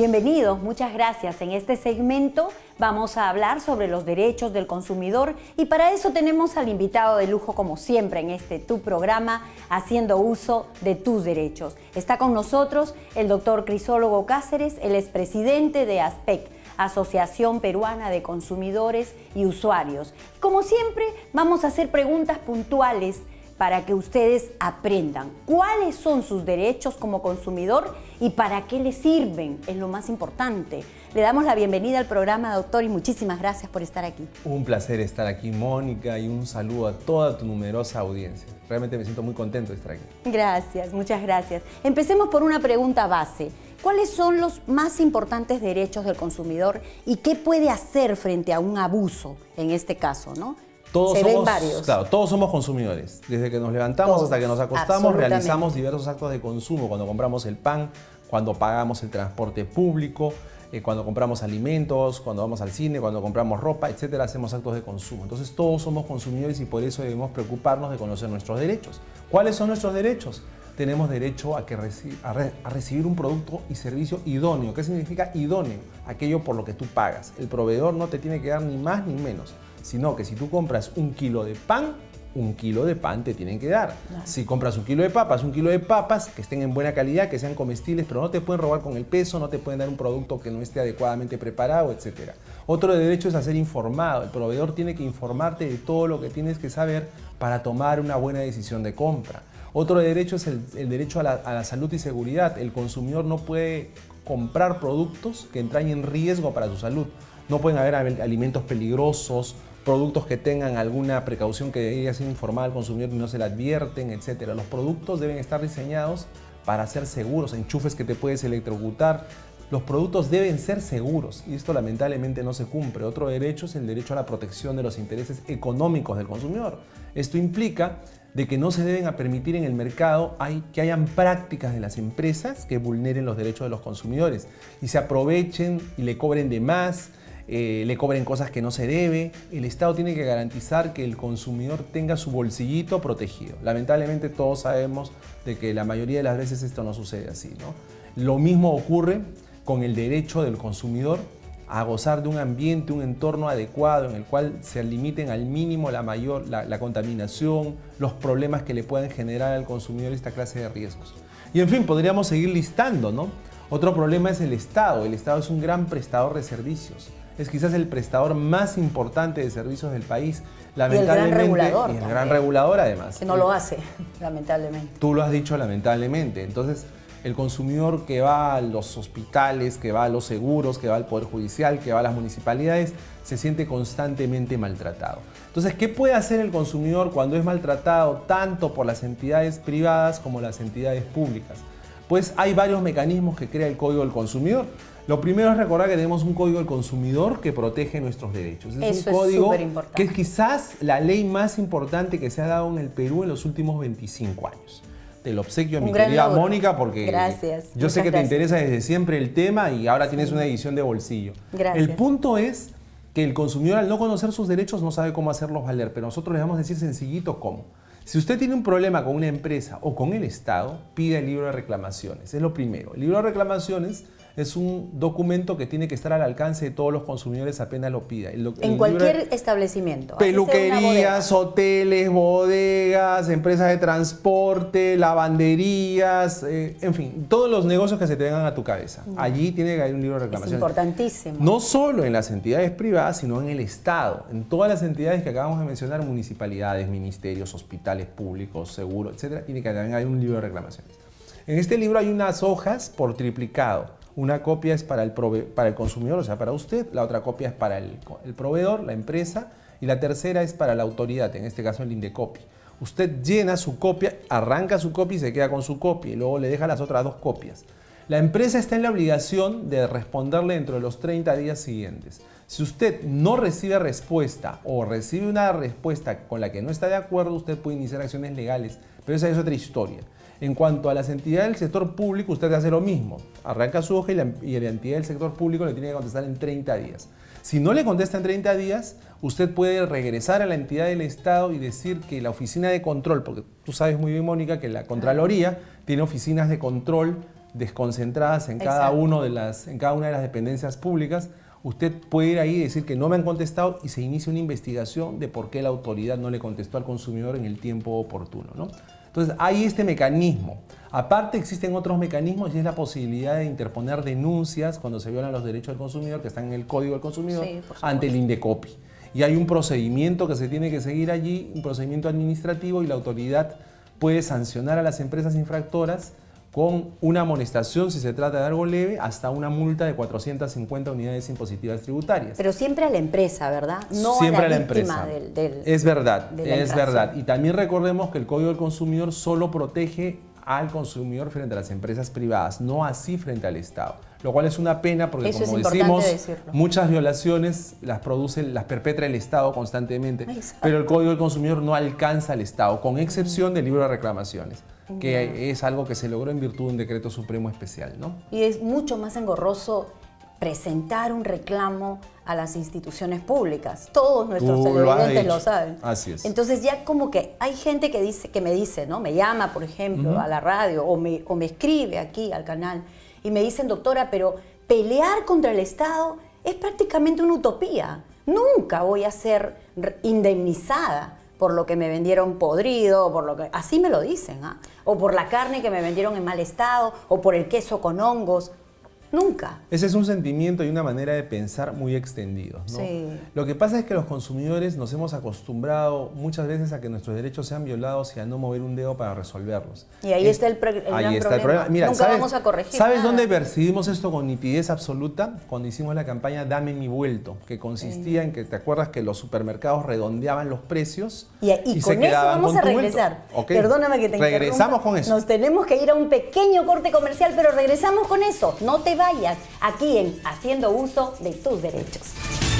Bienvenidos, muchas gracias. En este segmento vamos a hablar sobre los derechos del consumidor y para eso tenemos al invitado de lujo como siempre en este Tu Programa, haciendo uso de tus derechos. Está con nosotros el doctor Crisólogo Cáceres, el expresidente de ASPEC, Asociación Peruana de Consumidores y Usuarios. Como siempre, vamos a hacer preguntas puntuales para que ustedes aprendan cuáles son sus derechos como consumidor y para qué les sirven, es lo más importante. Le damos la bienvenida al programa, doctor, y muchísimas gracias por estar aquí. Un placer estar aquí, Mónica, y un saludo a toda tu numerosa audiencia. Realmente me siento muy contento de estar aquí. Gracias, muchas gracias. Empecemos por una pregunta base. ¿Cuáles son los más importantes derechos del consumidor y qué puede hacer frente a un abuso en este caso, ¿no? Todos somos consumidores. Desde que nos levantamos hasta que nos acostamos, realizamos diversos actos de consumo. Cuando compramos el pan, cuando pagamos el transporte público, cuando compramos alimentos, cuando vamos al cine, cuando compramos ropa, etcétera, hacemos actos de consumo. Entonces todos somos consumidores y por eso debemos preocuparnos de conocer nuestros derechos. ¿Cuáles son nuestros derechos? Tenemos derecho a recibir un producto y servicio idóneo. ¿Qué significa idóneo? Aquello por lo que tú pagas. El proveedor no te tiene que dar ni más ni menos, sino que si tú compras un kilo de pan te tienen que dar. Claro. Si compras un kilo de papas que estén en buena calidad, que sean comestibles, pero no te pueden robar con el peso, no te pueden dar un producto que no esté adecuadamente preparado, etc. Otro derecho es a ser informado. El proveedor tiene que informarte de todo lo que tienes que saber para tomar una buena decisión de compra. Otro derecho es el derecho a la salud y seguridad. El consumidor no puede comprar productos que entrañen riesgo para su salud. No pueden haber alimentos peligrosos, productos que tengan alguna precaución que debería ser informada al consumidor y no se le advierten, etc. Los productos deben estar diseñados para ser seguros, enchufes que te puedes electrocutar. Los productos deben ser seguros y esto lamentablemente no se cumple. Otro derecho es el derecho a la protección de los intereses económicos del consumidor. Esto implica de que no se deben permitir en el mercado que hayan prácticas de las empresas que vulneren los derechos de los consumidores y se aprovechen y le cobren de más, le cobren cosas que no se debe. El Estado tiene que garantizar que el consumidor tenga su bolsillito protegido. Lamentablemente todos sabemos de que la mayoría de las veces esto no sucede así, ¿no? Lo mismo ocurre con el derecho del consumidor a gozar de un ambiente, un entorno adecuado en el cual se limiten al mínimo la contaminación, los problemas que le pueden generar al consumidor esta clase de riesgos. Y en fin, podríamos seguir listando, ¿no? Otro problema es el Estado. El Estado es un gran prestador de servicios. Es quizás el prestador más importante de servicios del país. Lamentablemente, y el gran regulador además. Que no lo hace, lamentablemente. Tú lo has dicho, lamentablemente. Entonces, el consumidor que va a los hospitales, que va a los seguros, que va al Poder Judicial, que va a las municipalidades, se siente constantemente maltratado. Entonces, ¿qué puede hacer el consumidor cuando es maltratado tanto por las entidades privadas como las entidades públicas? Pues hay varios mecanismos que crea el Código del Consumidor. Lo primero es recordar que tenemos un Código del Consumidor que protege nuestros derechos. Es un código que es quizás la ley más importante que se ha dado en el Perú en los últimos 25 años. Te lo obsequio a mi querida Mónica porque yo sé que te interesa desde siempre el tema y ahora tienes una edición de bolsillo. Gracias. El punto es que el consumidor al no conocer sus derechos no sabe cómo hacerlos valer, pero nosotros le vamos a decir sencillito cómo. Si usted tiene un problema con una empresa o con el Estado, pida el libro de reclamaciones. Es lo primero. El libro de reclamaciones es un documento que tiene que estar al alcance de todos los consumidores apenas lo pida. En cualquier establecimiento. Peluquerías, hoteles, bodegas, empresas de transporte, lavanderías, en fin, todos los negocios que se te vengan a tu cabeza. Allí tiene que haber un libro de reclamaciones. Es importantísimo. No solo en las entidades privadas, sino en el Estado. En todas las entidades que acabamos de mencionar, municipalidades, ministerios, hospitales públicos, seguros, etcétera, tiene que también haber un libro de reclamaciones. En este libro hay unas hojas por triplicado. Una copia es para el consumidor, o sea, para usted. La otra copia es para el proveedor, la empresa. Y la tercera es para la autoridad, en este caso el Indecopi. Usted llena su copia, arranca su copia y se queda con su copia. Y luego le deja las otras dos copias. La empresa está en la obligación de responderle dentro de los 30 días siguientes. Si usted no recibe respuesta o recibe una respuesta con la que no está de acuerdo, usted puede iniciar acciones legales. Pero esa es otra historia. En cuanto a las entidades del sector público, usted hace lo mismo. Arranca su hoja y la entidad del sector público le tiene que contestar en 30 días. Si no le contesta en 30 días, usted puede regresar a la entidad del Estado y decir que la oficina de control, porque tú sabes muy bien, Mónica, que la Contraloría tiene oficinas de control desconcentradas en cada una de las dependencias públicas, usted puede ir ahí y decir que no me han contestado y se inicia una investigación de por qué la autoridad no le contestó al consumidor en el tiempo oportuno, ¿no? Entonces, hay este mecanismo. Aparte, existen otros mecanismos y es la posibilidad de interponer denuncias cuando se violan los derechos del consumidor que están en el Código del Consumidor ante el INDECOPI. Y hay un procedimiento que se tiene que seguir allí, un procedimiento administrativo, y la autoridad puede sancionar a las empresas infractoras con una amonestación, si se trata de algo leve, hasta una multa de 450 unidades impositivas tributarias. Pero siempre a la empresa, ¿verdad? No siempre a la empresa. Del es verdad, de es verdad. Y también recordemos que el Código del Consumidor solo protege al consumidor frente a las empresas privadas, no así frente al Estado. Lo cual es una pena porque, eso como decimos, muchas violaciones las perpetra el Estado constantemente. Exacto. Pero el Código del Consumidor no alcanza al Estado, con excepción del libro de reclamaciones, que es algo que se logró en virtud de un decreto supremo especial, ¿no? Y es mucho más engorroso presentar un reclamo a las instituciones públicas. Todos nuestros televidentes lo saben. Así es. Entonces ya como que hay gente que me dice, ¿no? Me llama, por ejemplo, a la radio o me escribe aquí al canal y me dicen, doctora, pero pelear contra el Estado es prácticamente una utopía. Nunca voy a ser indemnizada por lo que me vendieron podrido, así me lo dicen, o por la carne que me vendieron en mal estado, o por el queso con hongos. Nunca. Ese es un sentimiento y una manera de pensar muy extendidos, ¿no? Sí. Lo que pasa es que los consumidores nos hemos acostumbrado muchas veces a que nuestros derechos sean violados y a no mover un dedo para resolverlos. Y ahí está el gran problema. Mira, nunca vamos a corregir ¿sabes nada? dónde percibimos esto con nitidez absoluta? Cuando hicimos la campaña Dame mi vuelto, que consistía en que, ¿te acuerdas que los supermercados redondeaban los precios? Y se con eso quedaban vamos con a tu regresar. Okay. Perdóname que te interrumpa. Regresamos con eso. Nos tenemos que ir a un pequeño corte comercial, pero regresamos con eso. No te vayas aquí en Haciendo Uso de Tus Derechos.